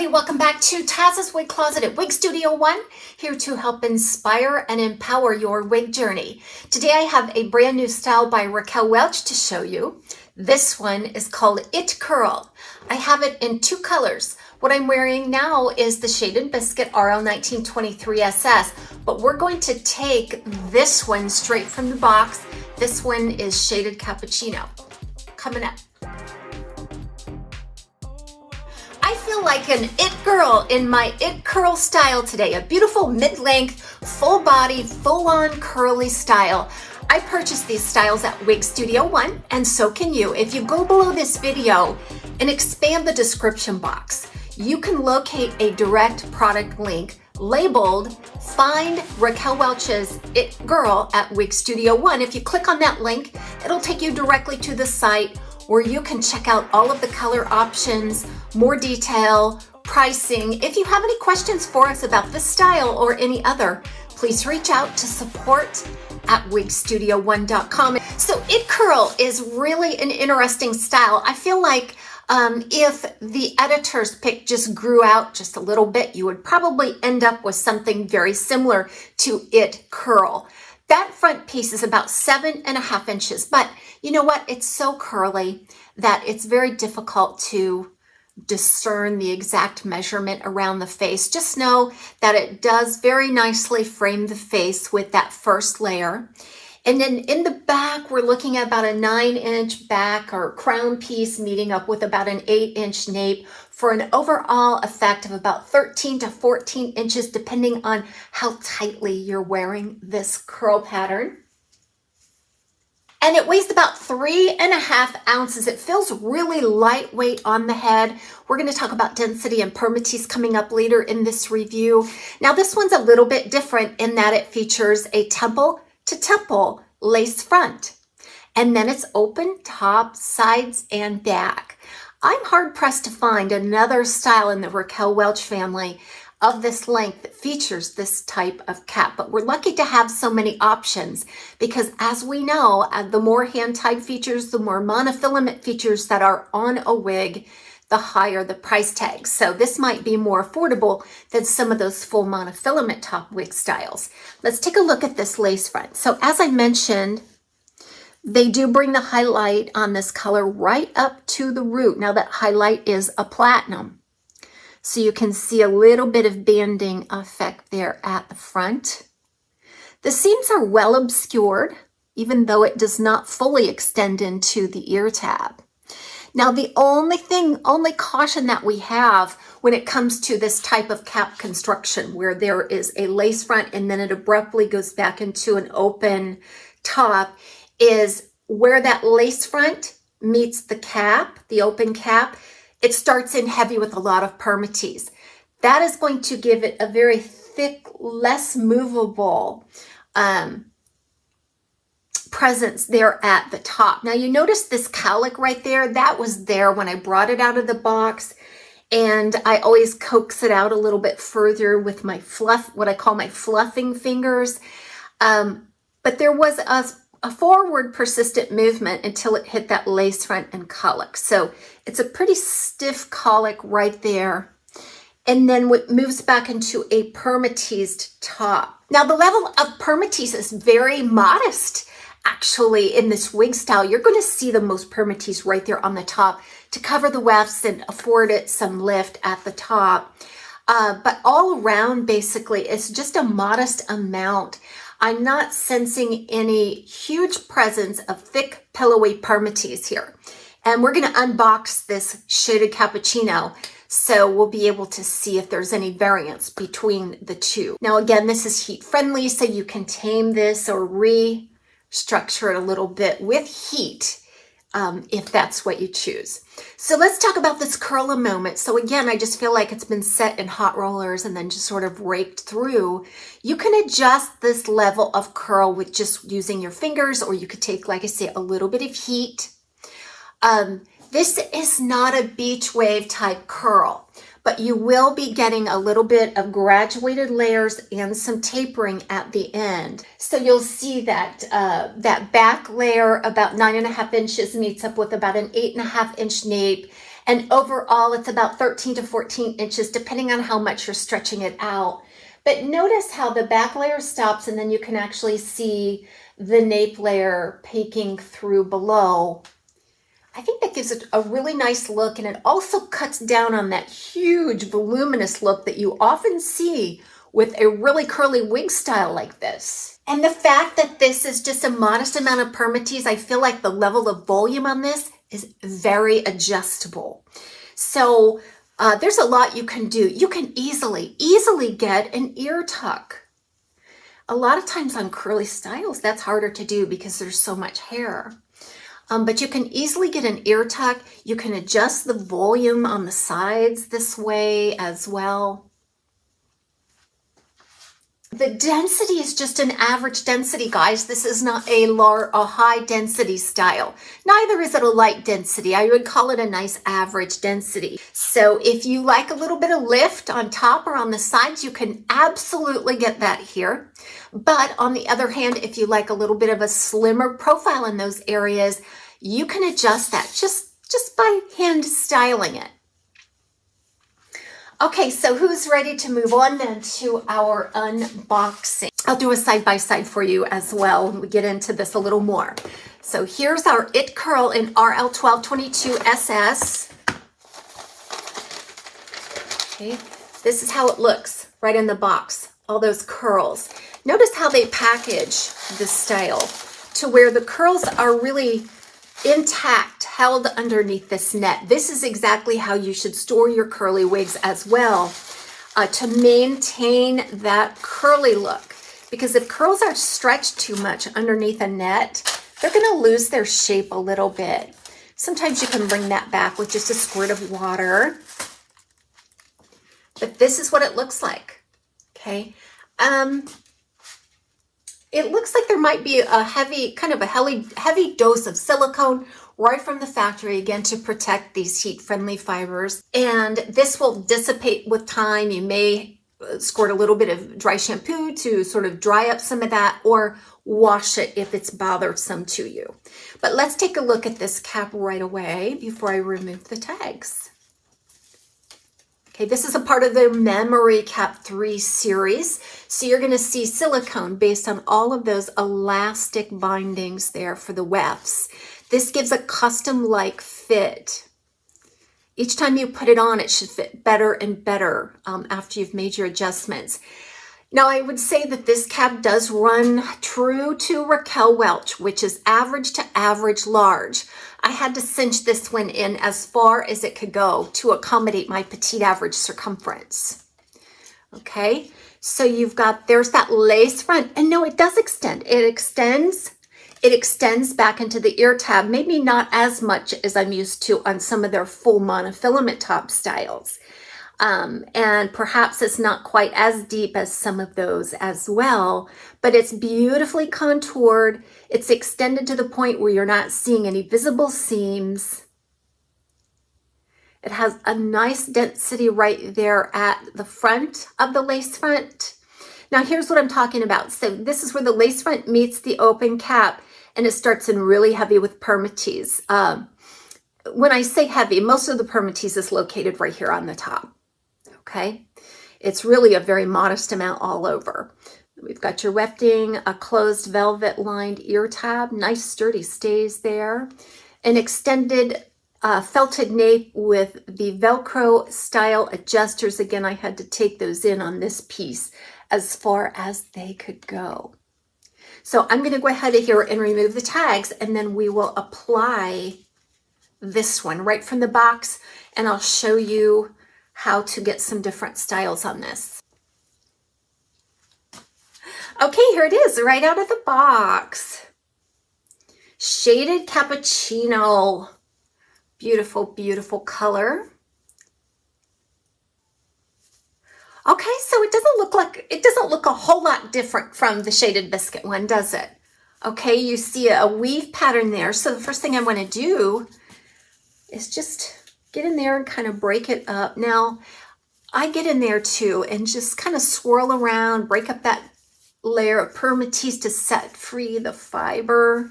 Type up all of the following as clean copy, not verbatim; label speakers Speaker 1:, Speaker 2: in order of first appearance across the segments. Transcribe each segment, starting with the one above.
Speaker 1: everybody, welcome back to TAZS's Wig Closet at Wig Studio One, here to help inspire and empower your wig journey. Today I have a brand new style by Raquel Welch to show you. This one is called It Curl. I have it in two colors. What I'm wearing now is the shaded Biscuit RL1923 SS, but we're going to take this one straight from the box. This one is shaded Cappuccino. Coming up. I feel like an it girl in my it curl style today. A beautiful mid-length, full body, full-on curly style. I purchased these styles at Wig Studio One, and so can you. If you go below this video and expand the description box, you can locate a direct product link labeled Find Raquel Welch's It Girl at Wig Studio One. If you click on that link, it'll take you directly to the site where you can check out all of the color options, more detail, pricing. If you have any questions for us about this style or any other, please reach out to support@wigstudio1.com. So It Curl is really an interesting style. I feel like if the editor's pick just grew out just a little bit, you would probably end up with something very similar to It Curl. That front piece is about 7.5 inches, but you know what? It's so curly that it's very difficult to discern the exact measurement around the face. Just know that it does very nicely frame the face with that first layer. And then in the back, we're looking at about a 9-inch back or crown piece meeting up with about an 8-inch nape for an overall effect of about 13 to 14 inches, depending on how tightly you're wearing this curl pattern. And it weighs about 3.5 ounces. It feels really lightweight on the head. We're going to talk about density and permatease coming up later in this review. Now this one's a little bit different in that it features a temple to temple lace front. And then it's open top, sides, and back. I'm hard pressed to find another style in the Raquel Welch family of this length that features this type of cap, but we're lucky to have so many options because, as we know, the more hand-tied features, the more monofilament features that are on a wig, the higher the price tag. So this might be more affordable than some of those full monofilament top wig styles. Let's take a look at this lace front. So as I mentioned, they do bring the highlight on this color right up to the root. Now that highlight is a platinum. So you can see a little bit of banding effect there at the front. The seams are well obscured, even though it does not fully extend into the ear tab. Now the only caution that we have when it comes to this type of cap construction where there is a lace front and then it abruptly goes back into an open top is where that lace front meets the cap, the open cap. It starts in heavy with a lot of permatease. That is going to give it a very thick, less movable presence there at the top. Now you notice this cowlick right there, that was there when I brought it out of the box, and I always coax it out a little bit further with my what I call my fluffing fingers. But there was a forward persistent movement until it hit that lace front and cowlick. So it's a pretty stiff cowlick right there. And then it moves back into a permateased top. Now the level of permatease is very modest actually in this wig style. You're going to see the most permatease right there on the top to cover the wefts and afford it some lift at the top. But all around basically it's just a modest amount. I'm not sensing any huge presence of thick, pillowy permatease here. And we're going to unbox this shaded Cappuccino, so we'll be able to see if there's any variance between the two. Now, again, this is heat friendly, so you can tame this or restructure it a little bit with heat if that's what you choose. So let's talk about this curl a moment. So again, I just feel like it's been set in hot rollers and then just sort of raked through. You can adjust this level of curl with just using your fingers, or you could take, like I say, a little bit of heat. This is not a beach wave type curl, but you will be getting a little bit of graduated layers and some tapering at the end. So you'll see that that back layer about 9.5 inches meets up with about an 8.5 inch nape, And overall, it's about 13 to 14 inches, depending on how much you're stretching it out. But notice how the back layer stops, and then you can actually see the nape layer peeking through below. I think that gives it a really nice look, and it also cuts down on that huge voluminous look that you often see with a really curly wig style like this. And the fact that this is just a modest amount of permatease, I feel like the level of volume on this is very adjustable. So there's a lot you can do. You can easily get an ear tuck. A lot of times on curly styles, that's harder to do because there's so much hair. But you can easily get an ear tuck. You can adjust the volume on the sides this way as well. The density is just an average density, guys. This is not a high density style. Neither is it a light density. I would call it a nice average density. So if you like a little bit of lift on top or on the sides, you can absolutely get that here. But on the other hand, if you like a little bit of a slimmer profile in those areas, you can adjust that just by hand styling it. Okay, so who's ready to move on then to our unboxing? I'll do a side-by-side for you as well when we get into this a little more. So here's our It Curl in RL1222 SS. Okay, this is how it looks right in the box, all those curls. Notice how they package this style to where the curls are really intact, held underneath this net. This is exactly how you should store your curly wigs as well, to maintain that curly look. Because if curls are stretched too much underneath a net, they're going to lose their shape a little bit. Sometimes you can bring that back with just a squirt of water. But this is what it looks like. Okay. It looks like there might be a heavy dose of silicone right from the factory, again, to protect these heat-friendly fibers. And this will dissipate with time. You may squirt a little bit of dry shampoo to sort of dry up some of that, or wash it if it's bothersome to you. But let's take a look at this cap right away before I remove the tags. Okay, this is a part of the Memory Cap 3 series. So you're going to see silicone based on all of those elastic bindings there for the wefts. This gives a custom-like fit. Each time you put it on, it should fit better and better after you've made your adjustments. Now, I would say that this cap does run true to Raquel Welch, which is average to average large. I had to cinch this one in as far as it could go to accommodate my petite average circumference. Okay, so you've got, there's that lace front, and no, it does extend. It extends back into the ear tab, maybe not as much as I'm used to on some of their full monofilament top styles. And perhaps it's not quite as deep as some of those as well, but it's beautifully contoured. It's extended to the point where you're not seeing any visible seams. It has a nice density right there at the front of the lace front. Now here's what I'm talking about. So this is where the lace front meets the open cap, and it starts in really heavy with permatease. When I say heavy, most of the permatease is located right here on the top. Okay, it's really a very modest amount all over. We've got your wefting, a closed velvet lined ear tab, nice sturdy stays there, an extended felted nape with the Velcro style adjusters. Again, I had to take those in on this piece as far as they could go. So I'm going to go ahead here and remove the tags, and then we will apply this one right from the box, and I'll show you how to get some different styles on this. Okay, here it is right out of the box. Shaded Cappuccino. Beautiful, beautiful color. Okay, so it doesn't look a whole lot different from the Shaded Biscuit one, does it? Okay, you see a weave pattern there. So the first thing I want to do is just get in there and kind of break it up. Now, I get in there too and just kind of swirl around, break up that layer of permatease to set free the fiber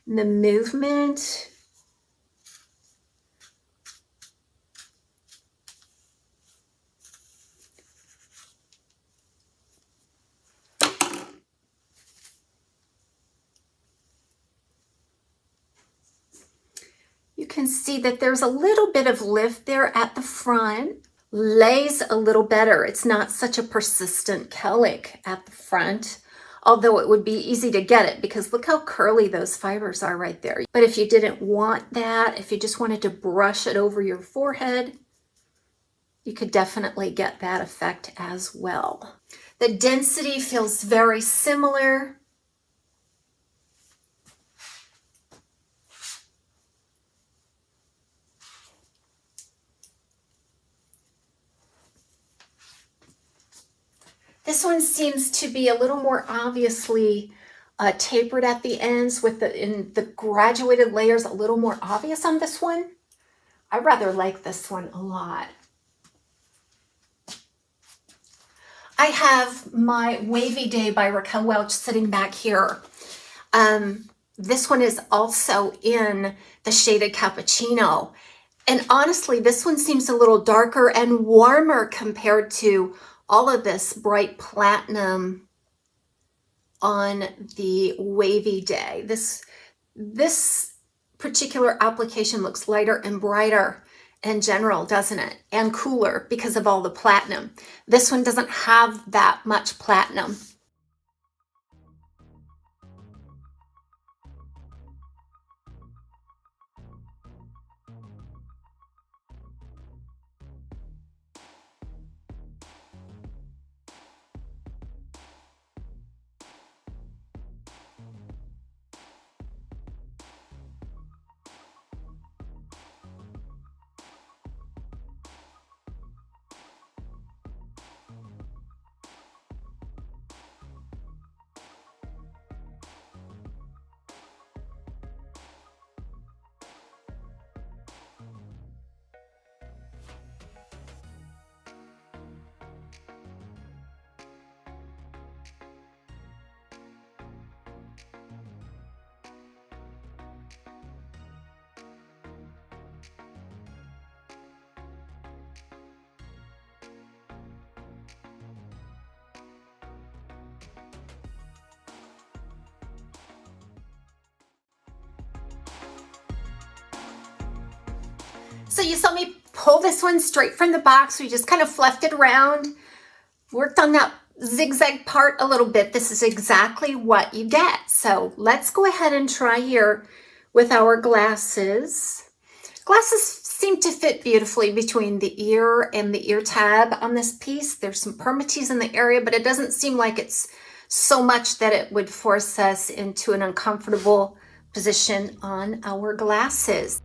Speaker 1: and the movement. can see that there's a little bit of lift there at the front. Lays a little better. It's not such a persistent KELLOGG at the front, although it would be easy to get it because look how curly those fibers are right there. But if you didn't want that, if you just wanted to brush it over your forehead, you could definitely get that effect as well. The density feels very similar. This one seems to be a little more obviously tapered at the ends with the graduated layers a little more obvious on this one. I rather like this one a lot. I have my Wavy Day by Raquel Welch sitting back here. This one is also in the shaded cappuccino. And honestly, this one seems a little darker and warmer compared to all of this bright platinum on the Wavy Day. This particular application looks lighter and brighter in general, doesn't it? And cooler because of all the platinum. This one doesn't have that much platinum. So you saw me pull this one straight from the box. We just kind of fluffed it around, worked on that zigzag part a little bit. This is exactly what you get. So let's go ahead and try here with our glasses. Glasses seem to fit beautifully between the ear and the ear tab on this piece. There's some permatease in the area, but it doesn't seem like it's so much that it would force us into an uncomfortable position on our glasses.